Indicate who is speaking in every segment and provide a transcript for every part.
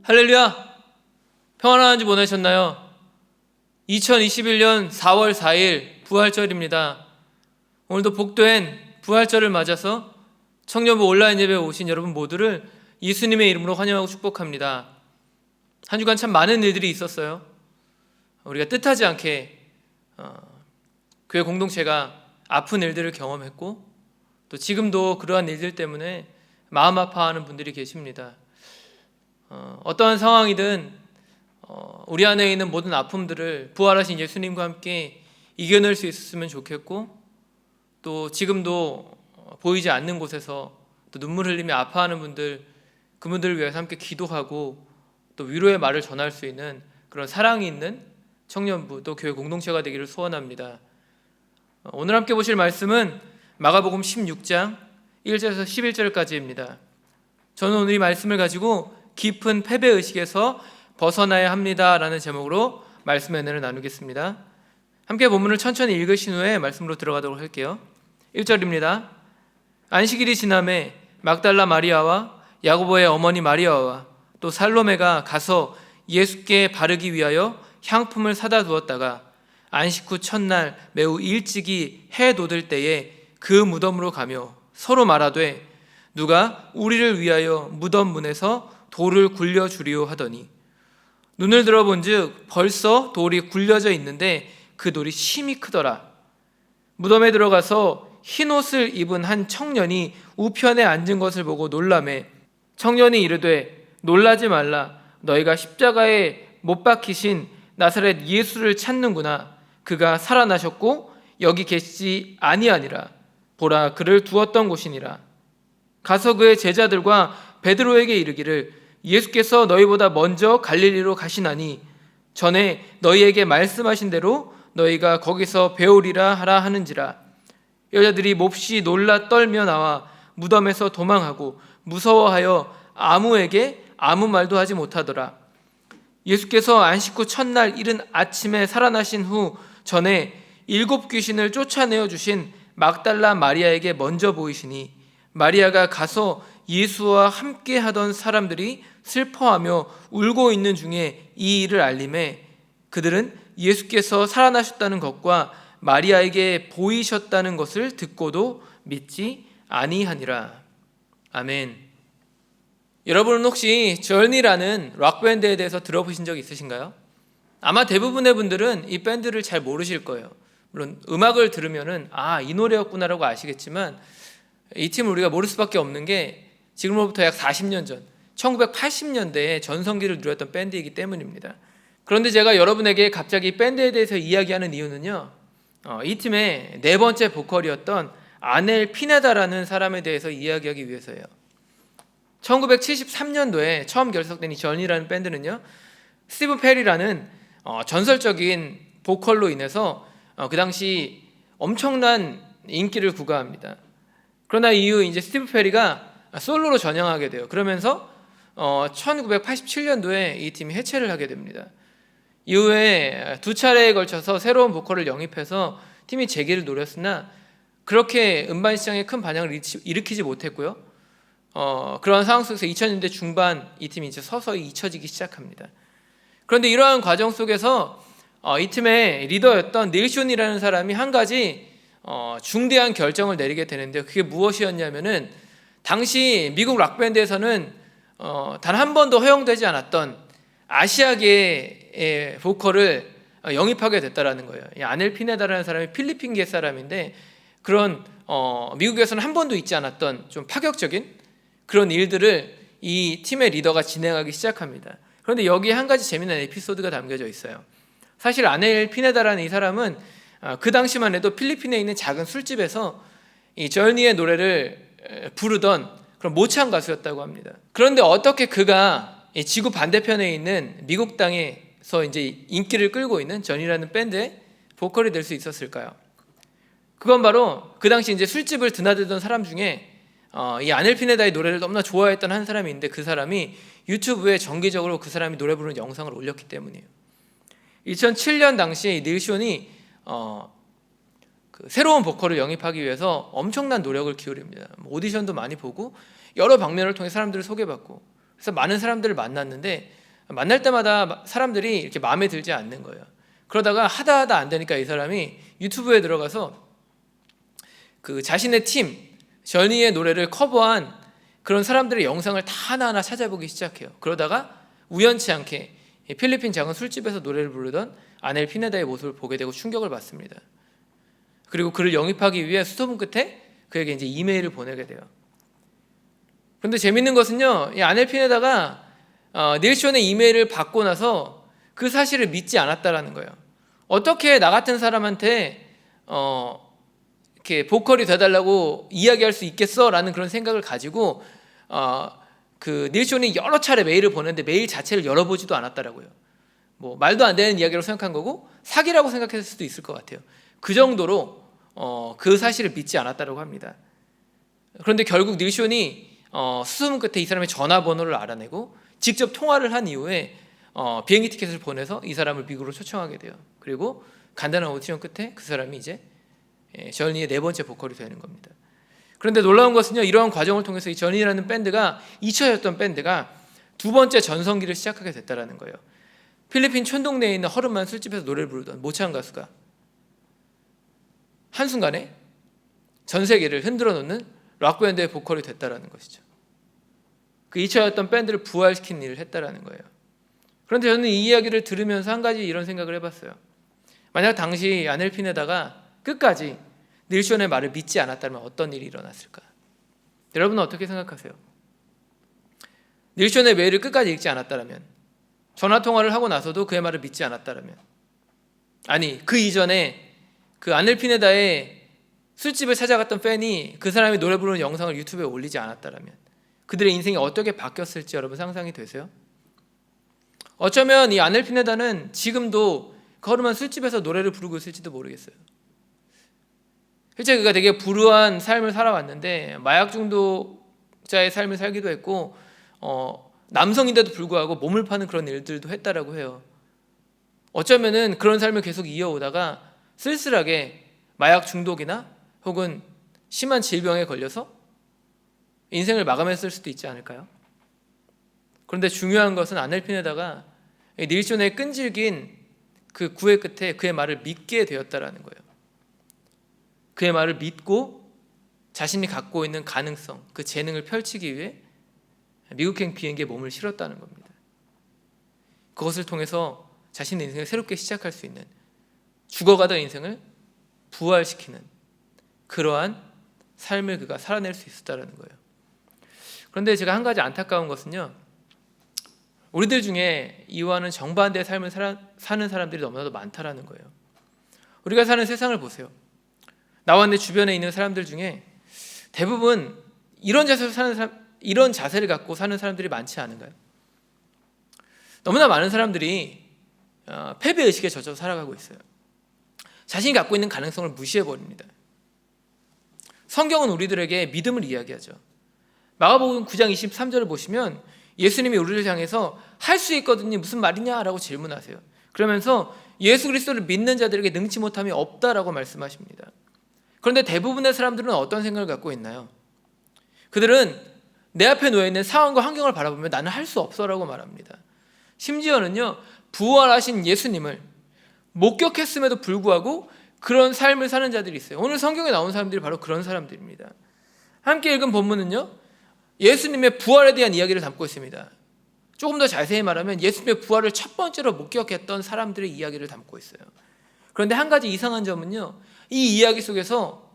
Speaker 1: 할렐루야! 평안한 한 주 보내셨나요? 2021년 4월 4일 부활절입니다. 오늘도 복된 부활절을 맞아서 청년부 온라인 예배에 오신 여러분 모두를 예수님의 이름으로 환영하고 축복합니다. 한 주간 참 많은 일들이 있었어요. 우리가 뜻하지 않게 교회 공동체가 아픈 일들을 경험했고, 또 지금도 그러한 일들 때문에 마음 아파하는 분들이 계십니다. 어떠한 상황이든 우리 안에 있는 모든 아픔들을 부활하신 예수님과 함께 이겨낼 수 있었으면 좋겠고, 또 지금도 보이지 않는 곳에서 또 눈물 흘리며 아파하는 분들, 그분들을 위해서 함께 기도하고 또 위로의 말을 전할 수 있는 그런 사랑이 있는 청년부 또 교회 공동체가 되기를 소원합니다. 오늘 함께 보실 말씀은 마가복음 16장 1절에서 11절까지입니다. 저는 오늘 이 말씀을 가지고 깊은 패배의식에서 벗어나야 합니다라는 제목으로 말씀의 은혜를 나누겠습니다. 함께 본문을 천천히 읽으신 후에 말씀으로 들어가도록 할게요. 1절입니다. 안식일이 지남에 막달라 마리아와 야고보의 어머니 마리아와 또 살로메가 가서 예수께 바르기 위하여 향품을 사다 두었다가 안식 후 첫날 매우 일찍이 해 돋을 때에 그 무덤으로 가며 서로 말하되 누가 우리를 위하여 무덤 문에서 돌을 굴려주리오 하더니 눈을 들어본즉 벌써 돌이 굴려져 있는데 그 돌이 심히 크더라. 무덤에 들어가서 흰 옷을 입은 한 청년이 우편에 앉은 것을 보고 놀라매 청년이 이르되 놀라지 말라. 너희가 십자가에 못 박히신 나사렛 예수를 찾는구나. 그가 살아나셨고 여기 계시지 아니하니라. 보라, 그를 두었던 곳이니라. 가서 그의 제자들과 베드로에게 이르기를 예수께서 너희보다 먼저 갈릴리로 가시나니 전에 너희에게 말씀하신 대로 너희가 거기서 배우리라 하라 하는지라. 여자들이 몹시 놀라 떨며 나와 무덤에서 도망하고 무서워하여 아무에게 아무 말도 하지 못하더라. 예수께서 안식 후 첫날 이른 아침에 살아나신 후 전에 7 귀신을 쫓아내어 주신 막달라 마리아에게 먼저 보이시니 마리아가 가서 예수와 함께 하던 사람들이 슬퍼하며 울고 있는 중에 이 일을 알림해 그들은 예수께서 살아나셨다는 것과 마리아에게 보이셨다는 것을 듣고도 믿지 아니하니라. 아멘. 여러분은 혹시 저니라는 락밴드에 대해서 들어보신 적 있으신가요? 아마 대부분의 분들은 이 밴드를 잘 모르실 거예요. 물론 음악을 들으면은 이 노래였구나라고 아시겠지만 이 팀을 우리가 모를 수밖에 없는 게 지금으로부터 약 40년 전 1980년대에 전성기를 누렸던 밴드이기 때문입니다. 그런데 제가 여러분에게 갑자기 밴드에 대해서 이야기하는 이유는요, 이 팀의 네 번째 보컬이었던 아넬 피네다라는 사람에 대해서 이야기하기 위해서예요. 1973년도에 처음 결성된 이 전이라는 밴드는요, 스티븐 페리라는 전설적인 보컬로 인해서 그 당시 엄청난 인기를 구가합니다. 그러나 이후 이제 스티븐 페리가 솔로로 전향하게 돼요. 그러면서 1987년도에 이 팀이 해체를 하게 됩니다. 이후에 2차례에 걸쳐서 새로운 보컬을 영입해서 팀이 재기를 노렸으나 그렇게 음반 시장에 큰 반향을 일으키지 못했고요. 그런 상황 속에서 2000년대 중반 이 팀이 이제 서서히 잊혀지기 시작합니다. 그런데 이러한 과정 속에서 이 팀의 리더였던 닐 쇼니라는 사람이 한 가지 중대한 결정을 내리게 되는데요. 그게 무엇이었냐면은 당시 미국 락밴드에서는 단 한 번도 허용되지 않았던 아시아계의 보컬을 영입하게 됐다라는 거예요. 이 아넬 피네다라는 사람이 필리핀계 사람인데 그런 미국에서는 한 번도 있지 않았던 좀 파격적인 그런 일들을 이 팀의 리더가 진행하기 시작합니다. 그런데 여기에 한 가지 재미난 에피소드가 담겨져 있어요. 사실 아넬 피네다라는 이 사람은 그 당시만 해도 필리핀에 있는 작은 술집에서 이 저니의 노래를 부르던 그런 모창 가수였다고 합니다. 그런데 어떻게 그가 지구 반대편에 있는 미국 땅에서 이제 인기를 끌고 있는 저니라는 밴드의 보컬이 될 수 있었을까요? 그건 바로 그 당시 이제 술집을 드나들던 사람 중에 이 아넬 피네다의 노래를 너무나 좋아했던 한 사람이 있는데 그 사람이 유튜브에 정기적으로 그 사람이 노래 부르는 영상을 올렸기 때문이에요. 2007년 당시에 닐 쇼니 그 새로운 보컬을 영입하기 위해서 엄청난 노력을 기울입니다. 오디션도 많이 보고 여러 방면을 통해 사람들을 소개받고 그래서 많은 사람들을 만났는데 만날 때마다 사람들이 이렇게 마음에 들지 않는 거예요. 그러다가 하다 안 되니까 이 사람이 유튜브에 들어가서 그 자신의 팀 저니의 노래를 커버한 그런 사람들의 영상을 다 하나하나 찾아보기 시작해요. 그러다가 우연치 않게 필리핀 작은 술집에서 노래를 부르던 아넬 피네다의 모습을 보게 되고 충격을 받습니다. 그리고 그를 영입하기 위해 수소문 끝에 그에게 이제 이메일을 보내게 돼요. 그런데 재밌는 것은요, 이 아넬 피네다가 닐 쇼의 이메일을 받고 나서 그 사실을 믿지 않았다라는 거예요. 어떻게 나 같은 사람한테 이렇게 보컬이 돼달라고 이야기할 수 있겠어라는 그런 생각을 가지고 그 닐 쇼는 여러 차례 메일을 보냈는데 메일 자체를 열어보지도 않았다라고요. 뭐 말도 안 되는 이야기로 생각한 거고 사기라고 생각했을 수도 있을 것 같아요. 그 정도로 그 사실을 믿지 않았다고 합니다. 그런데 결국 닐 쇼니 수소문 끝에 이 사람의 전화번호를 알아내고 직접 통화를 한 이후에 비행기 티켓을 보내서 이 사람을 미국으로 초청하게 돼요. 그리고 간단한 오디션 끝에 그 사람이 이제 저니의 네 번째 보컬이 되는 겁니다. 그런데 놀라운 것은요, 이러한 과정을 통해서 이 저니라는 밴드가 잊혀졌던 밴드가 두 번째 전성기를 시작하게 됐다라는 거예요. 필리핀 촌동네에 있는 허름한 술집에서 노래를 부르던 모창 가수가 한순간에 전 세계를 흔들어 놓는 락밴드의 보컬이 됐다라는 것이죠. 그 잊혀졌던 밴드를 부활시킨 일을 했다라는 거예요. 그런데 저는 이 이야기를 들으면서 한 가지 이런 생각을 해봤어요. 만약 당시 아넬 피네다가 끝까지 닐 쇼의 말을 믿지 않았다면 어떤 일이 일어났을까? 여러분은 어떻게 생각하세요? 닐 쇼의 메일을 끝까지 읽지 않았다면, 전화통화를 하고 나서도 그의 말을 믿지 않았다면, 아니 그 이전에 그 아넬 피네다의 술집을 찾아갔던 팬이 그 사람이 노래 부르는 영상을 유튜브에 올리지 않았다면 그들의 인생이 어떻게 바뀌었을지 여러분 상상이 되세요? 어쩌면 이 아넬 피네다는 지금도 그 허름한 술집에서 노래를 부르고 있을지도 모르겠어요. 실제 그가 되게 불우한 삶을 살아왔는데 마약 중독자의 삶을 살기도 했고 남성인데도 불구하고 몸을 파는 그런 일들도 했다라고 해요. 어쩌면은 그런 삶을 계속 이어오다가 쓸쓸하게 마약 중독이나 혹은 심한 질병에 걸려서 인생을 마감했을 수도 있지 않을까요? 그런데 중요한 것은 아넬 피네다가 닐 쇼의 끈질긴 그 구애 끝에 그의 말을 믿게 되었다라는 거예요. 그의 말을 믿고 자신이 갖고 있는 가능성, 그 재능을 펼치기 위해 미국행 비행기에 몸을 실었다는 겁니다. 그것을 통해서 자신의 인생을 새롭게 시작할 수 있는, 죽어가던 인생을 부활시키는 그러한 삶을 그가 살아낼 수 있었다는 거예요. 그런데 제가 한 가지 안타까운 것은요, 우리들 중에 이와는 정반대의 삶을 사는 사람들이 너무나도 많다라는 거예요. 우리가 사는 세상을 보세요. 나와 내 주변에 있는 사람들 중에 대부분 이런 자세를 갖고 사는 사람들이 많지 않은가요? 너무나 많은 사람들이 패배의식에 젖어 살아가고 있어요. 자신이 갖고 있는 가능성을 무시해버립니다. 성경은 우리들에게 믿음을 이야기하죠. 마가복음 9장 23절을 보시면 예수님이 우리를 향해서 할 수 있거든요, 무슨 말이냐라고 질문하세요. 그러면서 예수 그리스도를 믿는 자들에게 능치 못함이 없다라고 말씀하십니다. 그런데 대부분의 사람들은 어떤 생각을 갖고 있나요? 그들은 내 앞에 놓여있는 상황과 환경을 바라보면 나는 할 수 없어라고 말합니다. 심지어는요, 부활하신 예수님을 목격했음에도 불구하고 그런 삶을 사는 자들이 있어요. 오늘 성경에 나온 사람들이 바로 그런 사람들입니다. 함께 읽은 본문은요, 예수님의 부활에 대한 이야기를 담고 있습니다. 조금 더 자세히 말하면 예수님의 부활을 첫 번째로 목격했던 사람들의 이야기를 담고 있어요. 그런데 한 가지 이상한 점은요, 이 이야기 속에서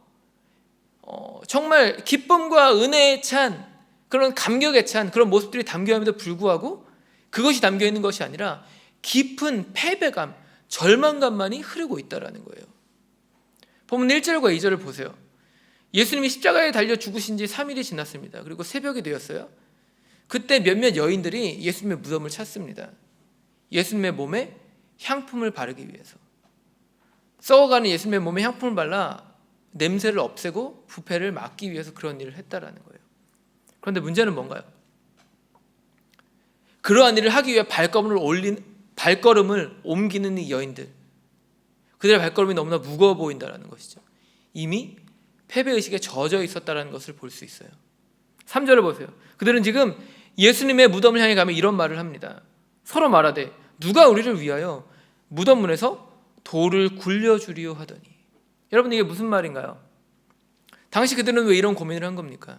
Speaker 1: 정말 기쁨과 은혜에 찬 그런 감격에 찬 그런 모습들이 담겨있음에도 불구하고 그것이 담겨있는 것이 아니라 깊은 패배감, 절망감만이 흐르고 있다는 거예요. 본문 1절과 2절을 보세요. 예수님이 십자가에 달려 죽으신 지 3일이 지났습니다. 그리고 새벽이 되었어요. 그때 몇몇 여인들이 예수님의 무덤을 찾습니다. 예수님의 몸에 향품을 바르기 위해서. 썩어가는 예수님의 몸에 향품을 발라 냄새를 없애고 부패를 막기 위해서 그런 일을 했다라는 거예요. 그런데 문제는 뭔가요? 그러한 일을 하기 위해 발걸음을 옮기는 이 여인들, 그들의 발걸음이 너무나 무거워 보인다는 것이죠. 이미 패배의식에 젖어 있었다는 것을 볼 수 있어요. 3절을 보세요. 그들은 지금 예수님의 무덤을 향해 가면 이런 말을 합니다. 서로 말하되 누가 우리를 위하여 무덤 문에서 돌을 굴려주리요 하더니. 여러분, 이게 무슨 말인가요? 당시 그들은 왜 이런 고민을 한 겁니까?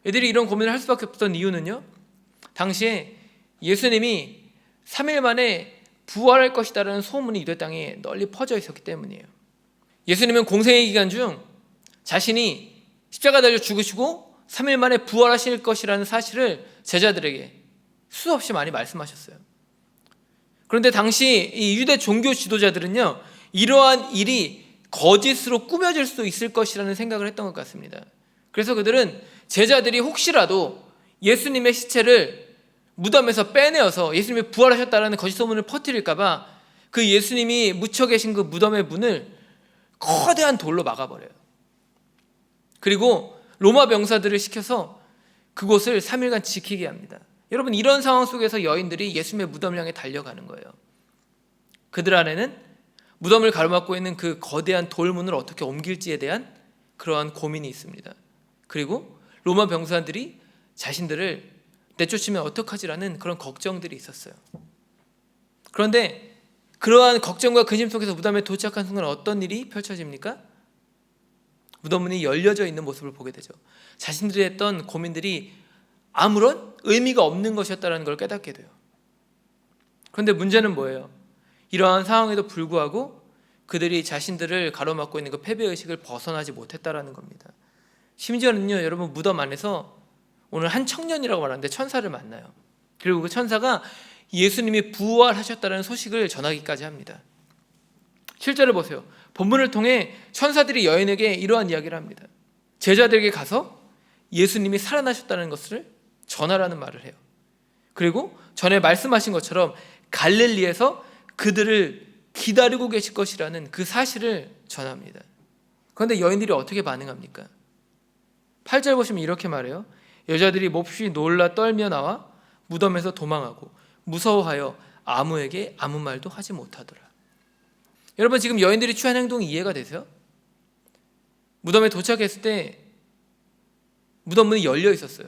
Speaker 1: 애들이 이런 고민을 할 수밖에 없던 이유는요, 당시에 예수님이 3일 만에 부활할 것이다라는 소문이 유대 땅에 널리 퍼져 있었기 때문이에요. 예수님은 공생의 기간 중 자신이 십자가 달려 죽으시고 3일 만에 부활하실 것이라는 사실을 제자들에게 수없이 많이 말씀하셨어요. 그런데 당시 이 유대 종교 지도자들은요, 이러한 일이 거짓으로 꾸며질 수 있을 것이라는 생각을 했던 것 같습니다. 그래서 그들은 제자들이 혹시라도 예수님의 시체를 무덤에서 빼내어서 예수님이 부활하셨다는 거짓 소문을 퍼뜨릴까 봐 그 예수님이 묻혀 계신 그 무덤의 문을 거대한 돌로 막아버려요. 그리고 로마 병사들을 시켜서 그곳을 3일간 지키게 합니다. 여러분, 이런 상황 속에서 여인들이 예수님의 무덤을 향해 달려가는 거예요. 그들 안에는 무덤을 가로막고 있는 그 거대한 돌문을 어떻게 옮길지에 대한 그러한 고민이 있습니다. 그리고 로마 병사들이 자신들을 내쫓으면 어떡하지라는 그런 걱정들이 있었어요. 그런데 그러한 걱정과 근심 속에서 무덤에 도착한 순간 어떤 일이 펼쳐집니까? 무덤 문이 열려져 있는 모습을 보게 되죠. 자신들이 했던 고민들이 아무런 의미가 없는 것이었다는 걸 깨닫게 돼요. 그런데 문제는 뭐예요? 이러한 상황에도 불구하고 그들이 자신들을 가로막고 있는 그 패배의식을 벗어나지 못했다는 겁니다. 심지어는요, 여러분, 무덤 안에서 오늘 한 청년이라고 말하는데 천사를 만나요. 그리고 그 천사가 예수님이 부활하셨다는 소식을 전하기까지 합니다. 실제로 보세요. 본문을 통해 천사들이 여인에게 이러한 이야기를 합니다. 제자들에게 가서 예수님이 살아나셨다는 것을 전하라는 말을 해요. 그리고 전에 말씀하신 것처럼 갈릴리에서 그들을 기다리고 계실 것이라는 그 사실을 전합니다. 그런데 여인들이 어떻게 반응합니까? 8절 보시면 이렇게 말해요. 여자들이 몹시 놀라 떨며 나와 무덤에서 도망하고 무서워하여 아무에게 아무 말도 하지 못하더라. 여러분, 지금 여인들이 취한 행동이 이해가 되세요? 무덤에 도착했을 때 무덤 문이 열려 있었어요.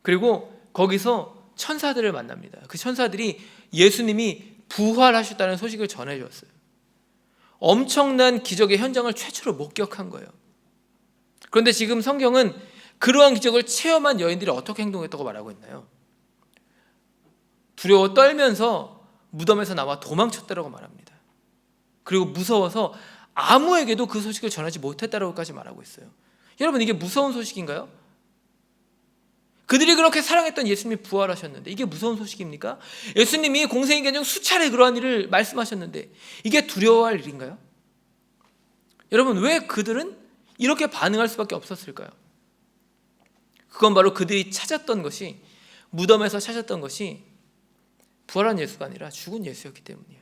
Speaker 1: 그리고 거기서 천사들을 만납니다. 그 천사들이 예수님이 부활하셨다는 소식을 전해주었어요. 엄청난 기적의 현장을 최초로 목격한 거예요. 그런데 지금 성경은 그러한 기적을 체험한 여인들이 어떻게 행동했다고 말하고 있나요? 두려워 떨면서 무덤에서 나와 도망쳤다고 말합니다. 그리고 무서워서 아무에게도 그 소식을 전하지 못했다고까지 말하고 있어요. 여러분, 이게 무서운 소식인가요? 그들이 그렇게 사랑했던 예수님이 부활하셨는데 이게 무서운 소식입니까? 예수님이 공생의 기간 중 수차례 그러한 일을 말씀하셨는데 이게 두려워할 일인가요? 여러분, 왜 그들은 이렇게 반응할 수밖에 없었을까요? 그건 바로 그들이 찾았던 것이, 무덤에서 찾았던 것이 부활한 예수가 아니라 죽은 예수였기 때문이에요.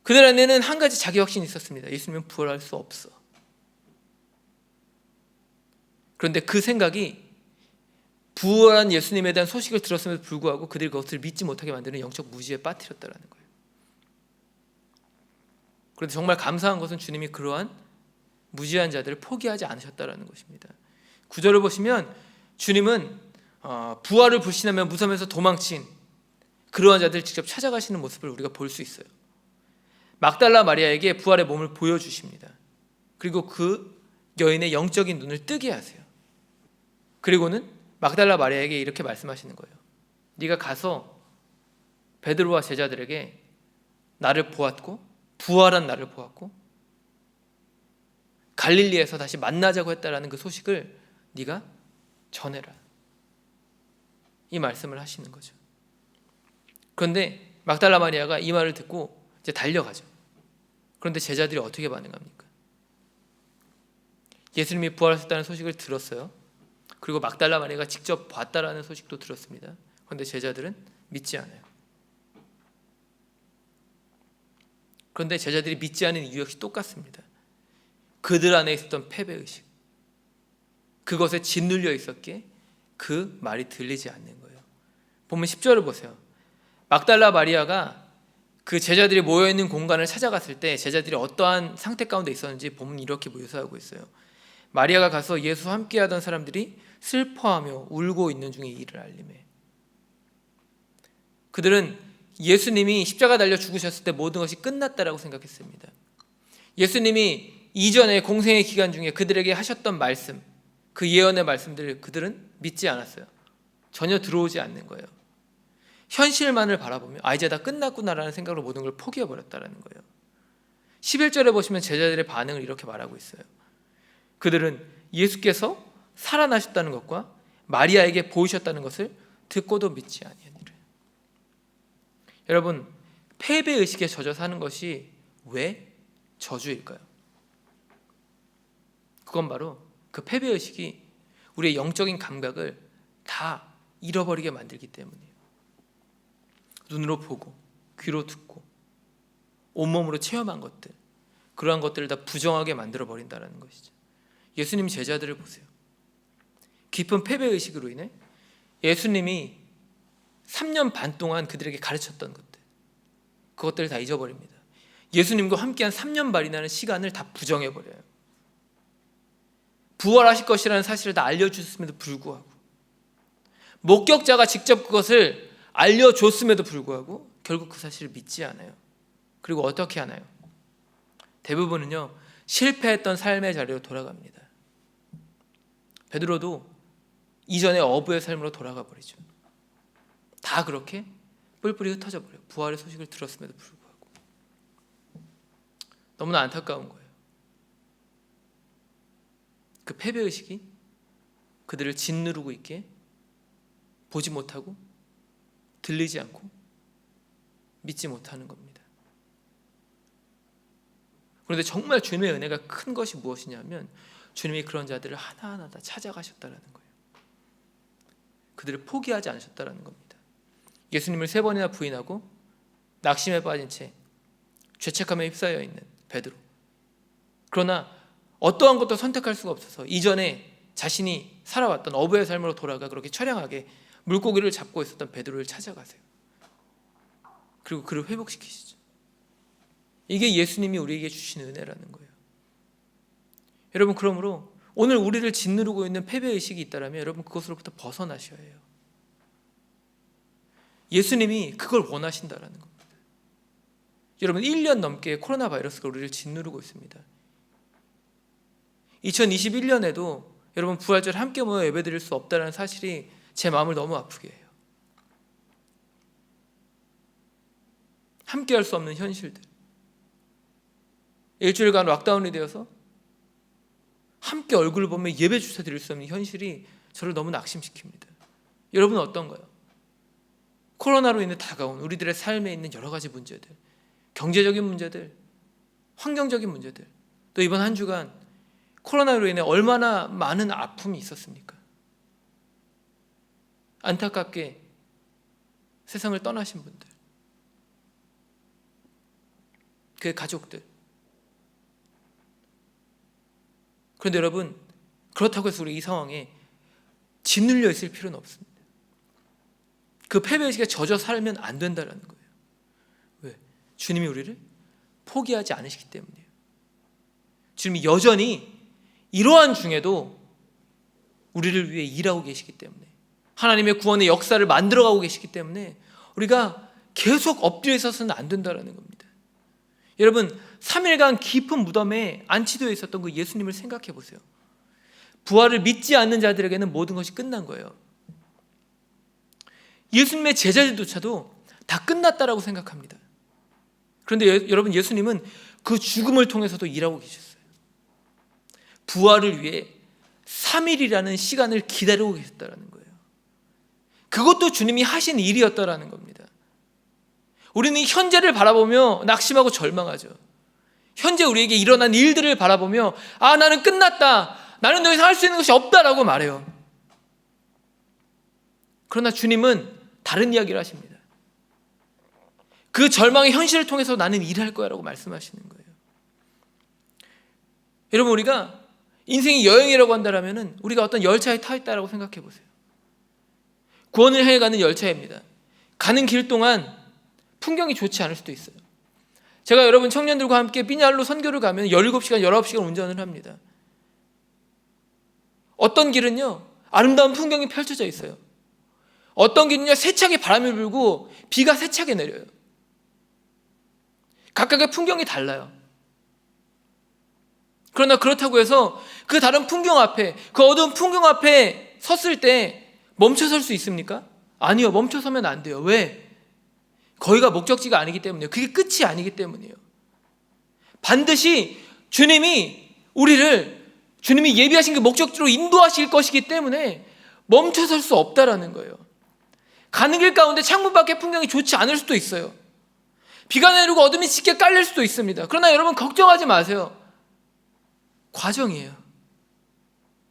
Speaker 1: 그들 안에는 한 가지 자기 확신이 있었습니다. 예수님은 부활할 수 없어. 그런데 그 생각이 부활한 예수님에 대한 소식을 들었음에도 불구하고 그들이 그것을 믿지 못하게 만드는 영적 무지에 빠뜨렸다는 거예요. 그런데 정말 감사한 것은 주님이 그러한 무지한 자들을 포기하지 않으셨다는 것입니다. 9절을 보시면 주님은 부활을 불신하며 무덤에서 도망친 그러한 자들을 직접 찾아가시는 모습을 우리가 볼 수 있어요. 막달라 마리아에게 부활의 몸을 보여주십니다. 그리고 그 여인의 영적인 눈을 뜨게 하세요. 그리고는 막달라 마리아에게 이렇게 말씀하시는 거예요. 네가 가서 베드로와 제자들에게 나를 보았고 부활한 나를 보았고 갈릴리에서 다시 만나자고 했다라는 그 소식을 네가 전해라. 이 말씀을 하시는 거죠. 그런데 막달라 마리아가 이 말을 듣고 이제 달려가죠. 그런데 제자들이 어떻게 반응합니까? 예수님이 부활하셨다는 소식을 들었어요. 그리고 막달라 마리아가 직접 봤다라는 소식도 들었습니다. 그런데 제자들은 믿지 않아요. 그런데 제자들이 믿지 않은 이유 역시 똑같습니다. 그들 안에 있었던 패배의식, 그것에 짓눌려 있었기에 그 말이 들리지 않는 거예요. 보면 10절을 보세요. 막달라 마리아가 그 제자들이 모여있는 공간을 찾아갔을 때 제자들이 어떠한 상태 가운데 있었는지 본문이 이렇게 묘사하고 있어요. 마리아가 가서 예수와 함께하던 사람들이 슬퍼하며 울고 있는 중에 이를 알림해. 그들은 예수님이 십자가 달려 죽으셨을 때 모든 것이 끝났다라고 생각했습니다. 예수님이 이전에 공생의 기간 중에 그들에게 하셨던 말씀, 그 예언의 말씀들을 그들은 믿지 않았어요. 전혀 들어오지 않는 거예요. 현실만을 바라보며 이제 다 끝났구나라는 생각으로 모든 걸 포기해버렸다는 거예요. 11절에 보시면 제자들의 반응을 이렇게 말하고 있어요. 그들은 예수께서 살아나셨다는 것과 마리아에게 보이셨다는 것을 듣고도 믿지 아니하니라. 여러분, 패배의식에 젖어 사는 것이 왜 저주일까요? 그건 바로 그 패배의식이 우리의 영적인 감각을 다 잃어버리게 만들기 때문이에요. 눈으로 보고 귀로 듣고 온몸으로 체험한 것들, 그러한 것들을 다 부정하게 만들어버린다는 것이죠. 예수님 제자들을 보세요. 깊은 패배의식으로 인해 예수님이 3년 반 동안 그들에게 가르쳤던 것들, 그것들을 다 잊어버립니다. 예수님과 함께한 3년 반이라는 시간을 다 부정해버려요. 부활하실 것이라는 사실을 다 알려주셨음에도 불구하고, 목격자가 직접 그것을 알려줬음에도 불구하고 결국 그 사실을 믿지 않아요. 그리고 어떻게 하나요? 대부분은요, 실패했던 삶의 자리로 돌아갑니다. 베드로도 이전의 어부의 삶으로 돌아가 버리죠. 다 그렇게 뿔뿔이 흩어져 버려요. 부활의 소식을 들었음에도 불구하고. 너무나 안타까운 거예요. 그 패배의식이 그들을 짓누르고 있게 보지 못하고 들리지 않고 믿지 못하는 겁니다. 그런데 정말 주님의 은혜가 큰 것이 무엇이냐면 주님이 그런 자들을 하나하나 다 찾아가셨다는 거예요. 그들을 포기하지 않으셨다는 겁니다. 예수님을 3번이나 부인하고 낙심에 빠진 채 죄책감에 휩싸여 있는 베드로. 그러나 어떠한 것도 선택할 수가 없어서 이전에 자신이 살아왔던 어부의 삶으로 돌아가 그렇게 처량하게 물고기를 잡고 있었던 베드로를 찾아가세요. 그리고 그를 회복시키시죠. 이게 예수님이 우리에게 주신 은혜라는 거예요. 여러분, 그러므로 오늘 우리를 짓누르고 있는 패배의식이 있다면 여러분 그것으로부터 벗어나셔야 해요. 예수님이 그걸 원하신다라는 겁니다. 여러분, 1년 넘게 코로나 바이러스가 우리를 짓누르고 있습니다. 2021년에도 여러분 부활절 함께 모여 예배드릴 수 없다는 사실이 제 마음을 너무 아프게 해요. 함께 할 수 없는 현실들, 일주일간 락다운이 되어서 함께 얼굴을 보며 예배 주사 드릴 수 없는 현실이 저를 너무 낙심시킵니다. 여러분은 어떤가요? 코로나로 인해 다가온 우리들의 삶에 있는 여러 가지 문제들, 경제적인 문제들, 환경적인 문제들, 또 이번 한 주간 코로나로 인해 얼마나 많은 아픔이 있었습니까? 안타깝게 세상을 떠나신 분들, 그의 가족들. 그런데 여러분, 그렇다고 해서 우리 이 상황에 짓눌려 있을 필요는 없습니다. 그 패배의식에 젖어 살면 안 된다는 거예요. 왜? 주님이 우리를 포기하지 않으시기 때문이에요. 주님이 여전히 이러한 중에도 우리를 위해 일하고 계시기 때문에, 하나님의 구원의 역사를 만들어가고 계시기 때문에 우리가 계속 엎드려 있어서는 안 된다는 겁니다. 여러분, 3일간 깊은 무덤에 안치되어 있었던 그 예수님을 생각해 보세요. 부활을 믿지 않는 자들에게는 모든 것이 끝난 거예요. 예수님의 제자들조차도 다 끝났다라고 생각합니다. 그런데 여러분, 예수님은 그 죽음을 통해서도 일하고 계셨어요. 부활을 위해 3일이라는 시간을 기다리고 계셨다는 거예요. 그것도 주님이 하신 일이었다라는 겁니다. 우리는 현재를 바라보며 낙심하고 절망하죠. 현재 우리에게 일어난 일들을 바라보며 나는 끝났다, 나는 더 이상 할 수 있는 것이 없다라고 말해요. 그러나 주님은 다른 이야기를 하십니다. 그 절망의 현실을 통해서 나는 일할 거야 라고 말씀하시는 거예요. 여러분, 우리가 인생이 여행이라고 한다면 우리가 어떤 열차에 타 있다라고 생각해 보세요. 구원을 향해 가는 열차입니다. 가는 길 동안 풍경이 좋지 않을 수도 있어요. 제가 여러분 청년들과 함께 삐럈로 선교를 가면 17시간, 19시간 운전을 합니다. 어떤 길은요, 아름다운 풍경이 펼쳐져 있어요. 어떤 길은요, 세차게 바람이 불고 비가 세차게 내려요. 각각의 풍경이 달라요. 그러나 그렇다고 해서 그 다른 풍경 앞에, 그 어두운 풍경 앞에 섰을 때 멈춰 설 수 있습니까? 아니요, 멈춰 서면 안 돼요. 왜? 거기가 목적지가 아니기 때문이에요. 그게 끝이 아니기 때문이에요. 반드시 주님이 예비하신 그 목적지로 인도하실 것이기 때문에 멈춰 설 수 없다라는 거예요. 가는 길 가운데 창문 밖의 풍경이 좋지 않을 수도 있어요. 비가 내리고 어둠이 짙게 깔릴 수도 있습니다. 그러나 여러분 걱정하지 마세요. 과정이에요.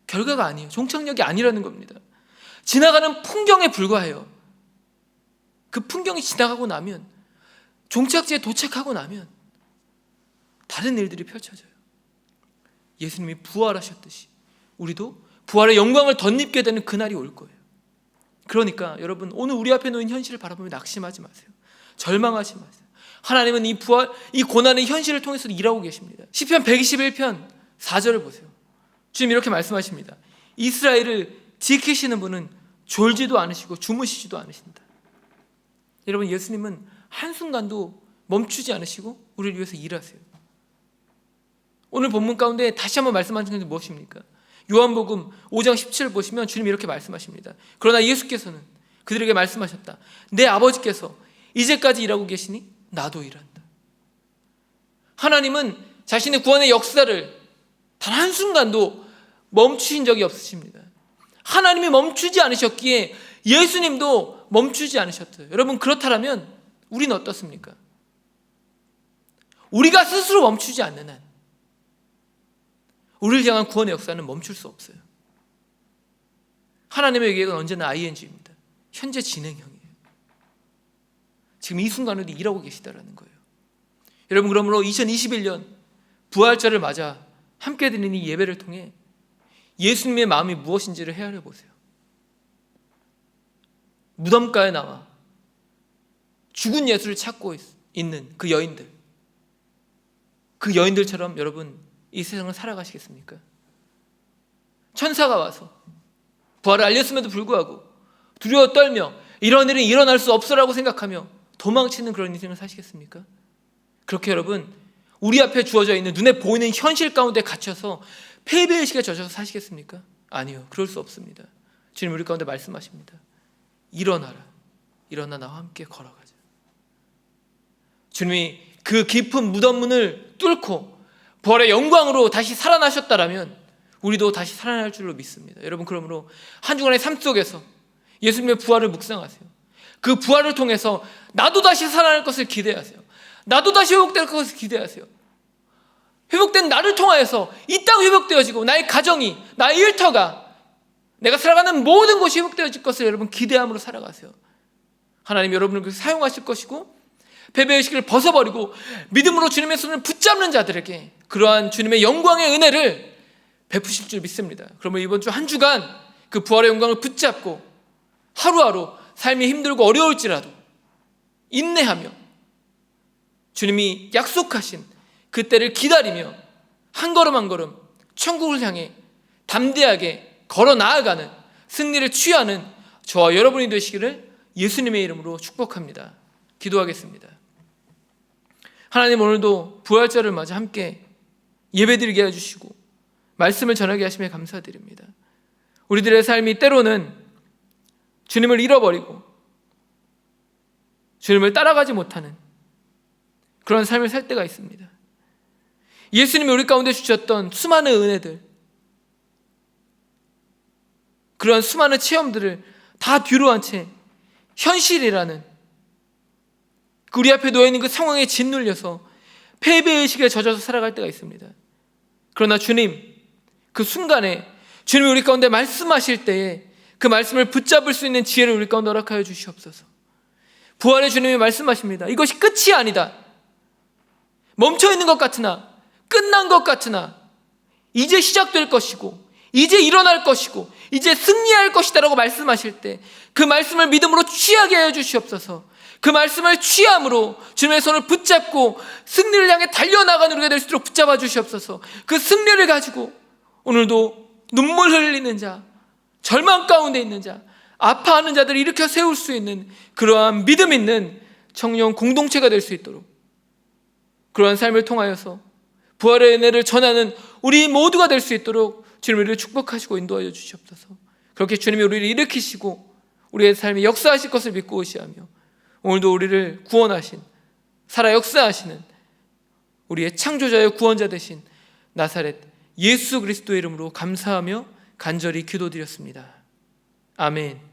Speaker 1: 결과가 아니에요. 종착역이 아니라는 겁니다. 지나가는 풍경에 불과해요. 그 풍경이 지나가고 나면, 종착지에 도착하고 나면 다른 일들이 펼쳐져요. 예수님이 부활하셨듯이 우리도 부활의 영광을 덧입게 되는 그날이 올 거예요. 그러니까 여러분, 오늘 우리 앞에 놓인 현실을 바라보며 낙심하지 마세요. 절망하지 마세요. 하나님은 이 부활, 이 고난의 현실을 통해서 일하고 계십니다. 시편 121편 4절을 보세요. 주님 이렇게 말씀하십니다. 이스라엘을 지키시는 분은 졸지도 않으시고 주무시지도 않으신다. 여러분, 예수님은 한순간도 멈추지 않으시고 우리를 위해서 일하세요. 오늘 본문 가운데 다시 한번 말씀하시는 것이 무엇입니까? 요한복음 5장 17절 보시면 주님이 이렇게 말씀하십니다. 그러나 예수께서는 그들에게 말씀하셨다. 내 아버지께서 이제까지 일하고 계시니 나도 일한다. 하나님은 자신의 구원의 역사를 단 한순간도 멈추신 적이 없으십니다. 하나님이 멈추지 않으셨기에 예수님도 멈추지 않으셨어요. 여러분, 그렇다면 우리는 어떻습니까? 우리가 스스로 멈추지 않는 한 우리를 향한 구원의 역사는 멈출 수 없어요. 하나님의 계획은 언제나 ING입니다. 현재 진행형이에요. 지금 이 순간에도 일하고 계시다라는 거예요. 여러분, 그러므로 2021년 부활절을 맞아 함께 드리는 이 예배를 통해 예수님의 마음이 무엇인지를 헤아려 보세요. 무덤가에 나와 죽은 예수를 찾고 있는 그 여인들처럼 여러분 이 세상을 살아가시겠습니까? 천사가 와서 부활을 알렸음에도 불구하고 두려워 떨며 이런 일은 일어날 수 없어라고 생각하며 도망치는 그런 인생을 사시겠습니까? 그렇게 여러분, 우리 앞에 주어져 있는 눈에 보이는 현실 가운데 갇혀서 패배의식에 젖어서 사시겠습니까? 아니요, 그럴 수 없습니다. 주님 우리 가운데 말씀하십니다. 일어나라. 일어나 나와 함께 걸어가자. 주님이 그 깊은 무덤문을 뚫고 부활의 영광으로 다시 살아나셨다라면 우리도 다시 살아날 줄로 믿습니다. 여러분, 그러므로 한 주간의 삶 속에서 예수님의 부활을 묵상하세요. 그 부활을 통해서 나도 다시 살아날 것을 기대하세요. 나도 다시 회복될 것을 기대하세요. 회복된 나를 통하여서 이 땅 회복되어지고 나의 가정이, 나의 일터가, 내가 살아가는 모든 것이 회복되어질 것을 여러분 기대함으로 살아가세요. 하나님 여러분을 사용하실 것이고 패배의식을 벗어버리고 믿음으로 주님의 손을 붙잡는 자들에게 그러한 주님의 영광의 은혜를 베푸실 줄 믿습니다. 그러면 이번 주 한 주간 그 부활의 영광을 붙잡고 하루하루 삶이 힘들고 어려울지라도 인내하며 주님이 약속하신 그때를 기다리며 한 걸음 한 걸음 천국을 향해 담대하게 걸어 나아가는 승리를 취하는 저와 여러분이 되시기를 예수님의 이름으로 축복합니다. 기도하겠습니다. 하나님, 오늘도 부활절을 맞아 함께 예배드리게 해주시고 말씀을 전하게 하심에 감사드립니다. 우리들의 삶이 때로는 주님을 잃어버리고 주님을 따라가지 못하는 그런 삶을 살 때가 있습니다. 예수님이 우리 가운데 주셨던 수많은 은혜들, 그런 수많은 체험들을 다 뒤로한 채 현실이라는 우리 앞에 놓여있는 그 상황에 짓눌려서 패배의식에 젖어서 살아갈 때가 있습니다. 그러나 주님, 그 순간에 주님이 우리 가운데 말씀하실 때에 그 말씀을 붙잡을 수 있는 지혜를 우리 가운데 허락하여 주시옵소서. 부활의 주님이 말씀하십니다. 이것이 끝이 아니다. 멈춰있는 것 같으나, 끝난 것 같으나 이제 시작될 것이고 이제 일어날 것이고 이제 승리할 것이다 라고 말씀하실 때 그 말씀을 믿음으로 취하게 해 주시옵소서. 그 말씀을 취함으로 주님의 손을 붙잡고 승리를 향해 달려나가는 우리가 될 수 있도록 붙잡아 주시옵소서. 그 승리를 가지고 오늘도 눈물 흘리는 자, 절망 가운데 있는 자, 아파하는 자들을 일으켜 세울 수 있는 그러한 믿음 있는 청년 공동체가 될 수 있도록, 그러한 삶을 통하여서 부활의 은혜를 전하는 우리 모두가 될 수 있도록 주님 우리를 축복하시고 인도하여 주시옵소서. 그렇게 주님이 우리를 일으키시고 우리의 삶에 역사하실 것을 믿고 의지하며 오늘도 우리를 구원하신, 살아 역사하시는 우리의 창조자여 구원자 되신 나사렛 예수 그리스도의 이름으로 감사하며 간절히 기도드렸습니다. 아멘.